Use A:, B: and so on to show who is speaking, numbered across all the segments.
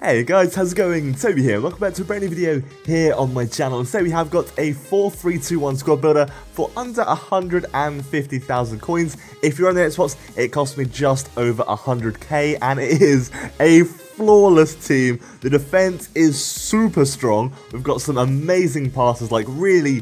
A: Hey guys, how's it going? Toby here, welcome back to a brand new video here on my channel. And today we have got a 4-3-2-1 squad builder for under 150,000 coins. If you're on the Xbox, it cost me just over 100k, and it is a flawless team. The defense is super strong. We've got some amazing passes, like really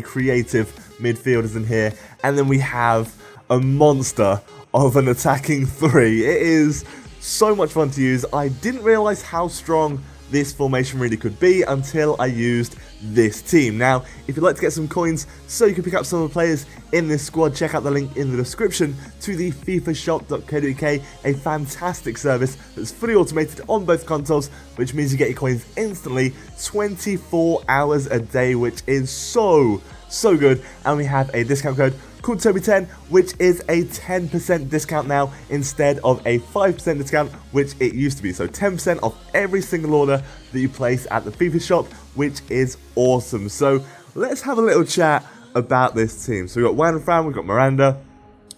A: creative midfielders in here, and then we have a monster of an attacking three. It is so much fun to use. I didn't realise how strong this formation really could be until I used this team. Now, if you'd like to get some coins so you can pick up some of the players in this squad, check out the link in the description to the fifashop.co.uk, a fantastic service that's fully automated on both consoles, which means you get your coins instantly 24 hours a day, which is so good. And we have a discount code called Toby10, which is a 10% discount now instead of a 5% discount, which it used to be. So 10% off every single order that you place at the FIFA shop, which is awesome. So let's have a little chat about this team. So we've got Juan Fran, we've got Miranda,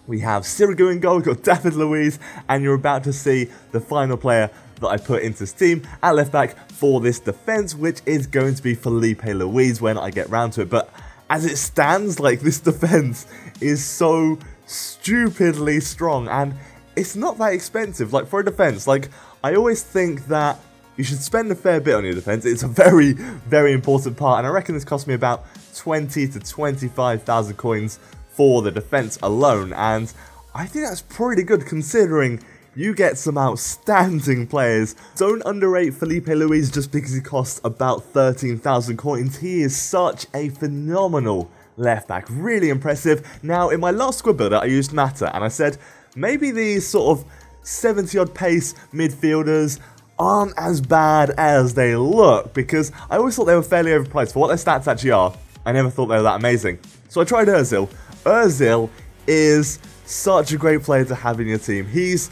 A: we have Sirigu in goal, we've got David Luiz, and you're about to see the final player that I put into this team at left back for this defense, which is going to be Felipe Luiz when I get round to it. But as it stands, like, this defense is so stupidly strong, and it's not that expensive. Like, for a defense, like, I always think that you should spend a fair bit on your defense. It's a very important part, and I reckon this cost me about 20 to 25,000 coins for the defense alone, and I think that's pretty good considering you get some outstanding players. Don't underrate Felipe Luiz just because he costs about 13,000 coins. He is such a phenomenal left back, really impressive. Now, in my last squad builder, I used Mata, and I said maybe these sort of 70-odd pace midfielders aren't as bad as they look, because I always thought they were fairly overpriced for what their stats actually are. I never thought they were that amazing. So I tried Ozil. Ozil is such a great player to have in your team. He's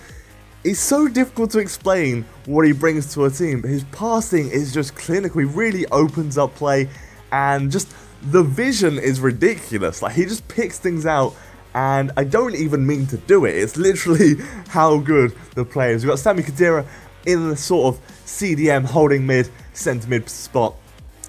A: so difficult to explain what he brings to a team, but his passing is just clinical. He really opens up play, and just the vision is ridiculous. Like, he just picks things out, and I don't even mean to do it. It's literally how good the player is. We've got Sami Khedira in the sort of CDM holding mid, centre mid spot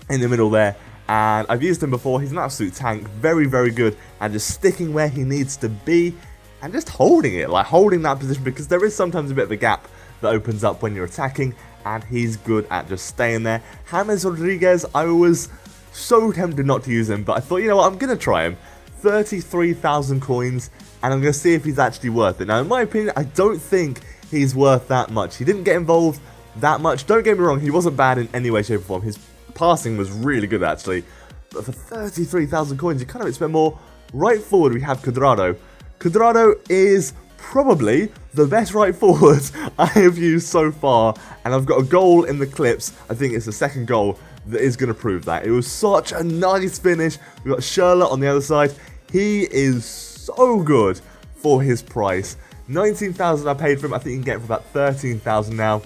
A: in the middle there, and I've used him before. He's an absolute tank, very good, and just sticking where he needs to be and just holding it, like holding that position, because there is sometimes a bit of a gap that opens up when you're attacking, and he's good at just staying there. James Rodriguez, I was so tempted not to use him, but I thought, you know what, I'm going to try him. 33,000 coins, and I'm going to see if he's actually worth it. Now, in my opinion, I don't think he's worth that much. He didn't get involved that much. Don't get me wrong, he wasn't bad in any way, shape, or form. His passing was really good, actually. But for 33,000 coins, you kind of expect more. Right forward, we have Cuadrado. Cuadrado is probably the best right forward I have used so far, and I've got a goal in the clips. I think it's the second goal that is going to prove that. It was such a nice finish. We've got Schürrle on the other side. He is so good for his price. 19,000 I paid for him. I think you can get it for about 13,000 now.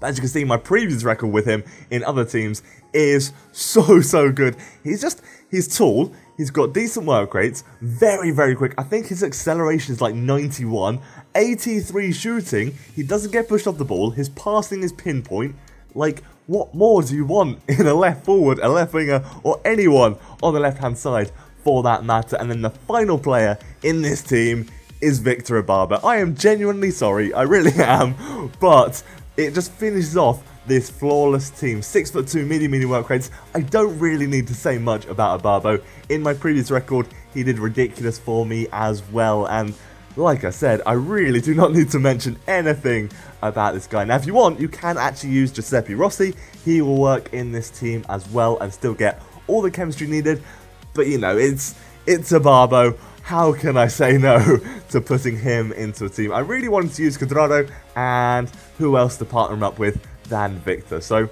A: But as you can see, my previous record with him in other teams is so good. He's tall. He's got decent work rates, very quick. I think his acceleration is like 91, 83 shooting. He doesn't get pushed off the ball. His passing is pinpoint. Like, what more do you want in a left forward, a left winger, or anyone on the left-hand side for that matter? And then the final player in this team is Victor Ibarba. I am genuinely sorry, I really am, but it just finishes off this flawless team. 6'2", medium work rates. I don't really need to say much about Ibarbo. In my previous record, he did ridiculous for me as well, and like I said, I really do not need to mention anything about this guy. Now, if you want, you can actually use Giuseppe Rossi. He will work in this team as well and still get all the chemistry needed, but you know, it's Ibarbo. How can I say no to putting him into a team? I really wanted to use Cuadrado, and who else to partner him up with than Victor. So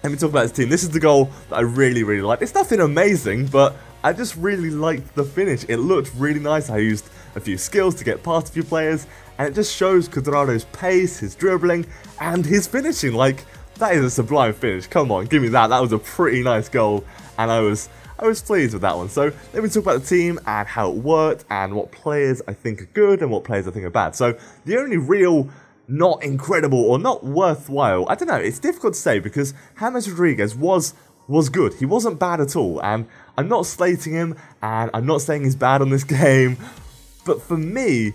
A: let me talk about this team. This is the goal that I really like. It's nothing amazing, but I just really liked the finish. It looked really nice. I used a few skills to get past a few players, and it just shows Cuadrado's pace, his dribbling, and his finishing. Like, that is a sublime finish. Come on, give me that. That was a pretty nice goal, and I was pleased with that one. So let me talk about the team and how it worked and what players I think are good and what players I think are bad. So the only real not incredible or not worthwhile. I don't know, it's difficult to say because James Rodriguez was good. He wasn't bad at all, and I'm not slating him, and I'm not saying he's bad on this game, but for me,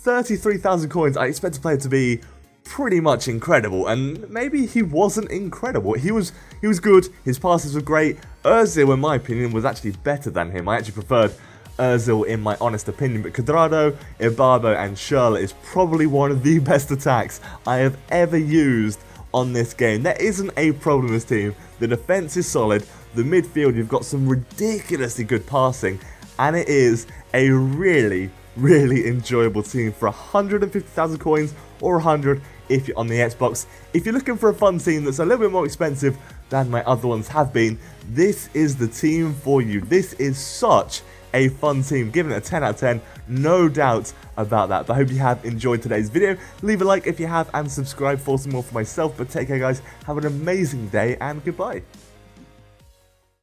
A: 33,000 coins, I expect a player to be pretty much incredible, and maybe he wasn't incredible. He was good, his passes were great. Ozil, in my opinion, was actually better than him. I actually preferred Ozil in my honest opinion, but Cuadrado, Ibarbo and Schürrle is probably one of the best attacks I have ever used on this game. There isn't a problem in this team. The defense is solid, the midfield, you've got some ridiculously good passing, and it is a really enjoyable team for 150,000 coins or 100 if you're on the Xbox. If you're looking for a fun team that's a little bit more expensive than my other ones have been, this is the team for you. This is such a fun team, giving it a 10 out of 10, no doubt about that. But I hope you have enjoyed today's video. Leave a like if you have and subscribe for some more for myself. But take care guys, have an amazing day and goodbye.